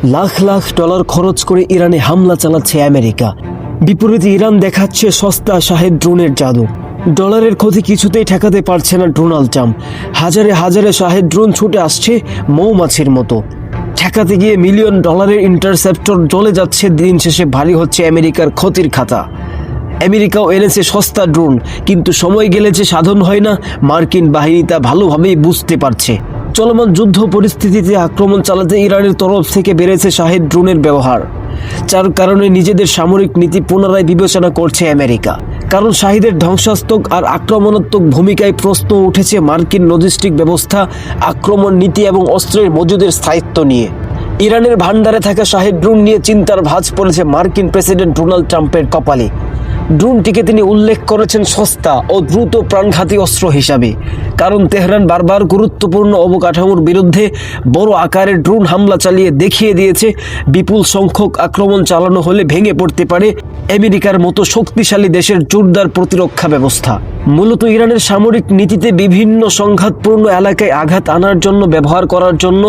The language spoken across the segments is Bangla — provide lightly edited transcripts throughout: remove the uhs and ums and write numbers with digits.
লাখ লাখ ডলার খরচ করে ইরানে হামলা চালাচ্ছে আমেরিকা। বিপরীতে ইরান দেখাচ্ছে সস্তা শাহেদ ড্রোনের জাদু। ডলারের ক্ষতি কিছুতেই ঠেকাতে পারছে না ডোনাল্ড ট্রাম্প। হাজারে হাজারে শাহেদ ড্রোন ছুটে আসছে মৌমাছির মতো। ঠেকাতে গিয়ে মিলিয়ন ডলারের ইন্টারসেপ্টর জ্বলে যাচ্ছে। দিন শেষে ভারী হচ্ছে আমেরিকার ক্ষতির খাতা। আমেরিকাও এনেছে সস্তা ড্রোন, কিন্তু সময় গেলে যে সাধন হয় না, মার্কিন বাহিনী তা ভালোভাবেই বুঝতে পারছে। চলমান যুদ্ধ পরিস্থিতিতে আক্রমণ চালাতে ইরানের তরফ থেকে বেড়েছে শাহেদ ড্রোনের ব্যবহার, যার কারণে নিজেদের সামরিক নীতি পুনরায় বিবেচনা করছে আমেরিকা। কারণ শাহিদের ধ্বংসাত্মক আর আক্রমণাত্মক ভূমিকায় প্রশ্ন উঠেছে মার্কিন লজিস্টিক ব্যবস্থা, আক্রমণ নীতি এবং অস্ত্রের মজুদের স্থায়িত্ব নিয়ে। ইরানের ভান্ডারে থাকা শাহেদ ড্রোন নিয়ে চিন্তার ভাঁজ পড়েছে মার্কিন প্রেসিডেন্ট ডোনাল্ড ট্রাম্পের কপালে। ড্রোনটিকে তিনি উল্লেখ করেছেন সস্তা ও দ্রুত প্রাণঘাতী অস্ত্র হিসাবে। কারণ তেহরান বারবার গুরুত্বপূর্ণ অবকাঠামোর বিরুদ্ধে বড় আকারের ড্রোন হামলা চালিয়ে দেখিয়ে দিয়েছে, বিপুল সংখ্যক আক্রমণ চালানো হলে ভেঙে পড়তে পারে আমেরিকার মতো শক্তিশালী দেশের জোরদার প্রতিরক্ষা ব্যবস্থা। মূলত ইরানের সামরিক নীতিতে বিভিন্ন সংঘাতপূর্ণ এলাকায় আঘাত আনার জন্য ব্যবহার করার জন্য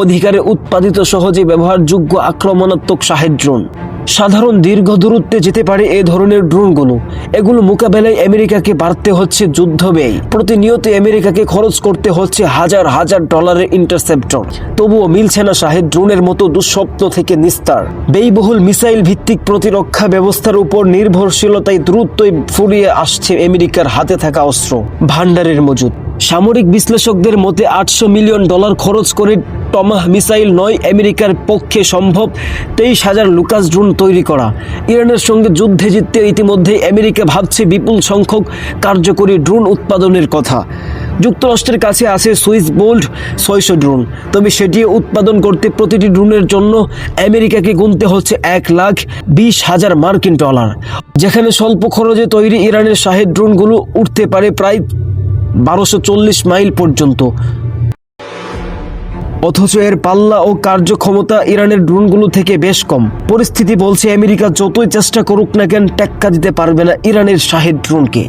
অধিকারে উৎপাদিত সহজে ব্যবহারযোগ্য আক্রমণাত্মক শাহেদ ড্রোন। সাধারণ দীর্ঘ দূরত্বে যেতে পারে এ ধরনের ড্রোনগুলো। এগুলো মোকাবেলায় আমেরিকাকে বাড়তে হচ্ছে যুদ্ধ ব্যয়। প্রতিনিয়ত আমেরিকাকে খরচ করতে হচ্ছে হাজার হাজার ডলারের ইন্টারসেপ্টর। তবুও মিলছে না শাহেদ ড্রোনের মতো দুঃস্বপ্ন থেকে নিস্তার। ব্যয়বহুল মিসাইল ভিত্তিক প্রতিরক্ষা ব্যবস্থার উপর নির্ভরশীলতায় দ্রুতই ফুরিয়ে আসছে আমেরিকার হাতে থাকা অস্ত্র ভান্ডারের মজুদ। সামরিক বিশ্লেষকদের মতে 800 মিলিয়ন ডলার খরচ করে টমাহ মিসাইল নয় আমেরিকার পক্ষে সম্ভব 23,000 লুকাস ড্রোন তৈরি করা। ইরানের সঙ্গে যুদ্ধে জিততে ইতিমধ্যেই আমেরিকা ভাবছে বিপুল সংখ্যক কার্যকরী ড্রোন উৎপাদনের কথা। যুক্তরাষ্ট্রের কাছে আছে সুইস বোল্ট 600 ড্রোন, তবে সেটি উৎপাদন করতে প্রতিটি ড্রোনের জন্য আমেরিকাকে গুনতে হচ্ছে 1,20,000 মার্কিন ডলার। যেখানে স্বল্প খরচে তৈরি ইরানের শাহেদ ড্রোনগুলো উঠতে পারে প্রায় 1240 মাইল পর্যন্ত। অথচ এর পাল্লা ও কার্যক্ষমতা ইরানের ড্রোনগুলো থেকে বেশ কম। পরিস্থিতি বলছে আমেরিকা যতই চেষ্টা করুক না কেন টেক্কা দিতে পারবে না ইরানের শাহেদ ড্রোনকে।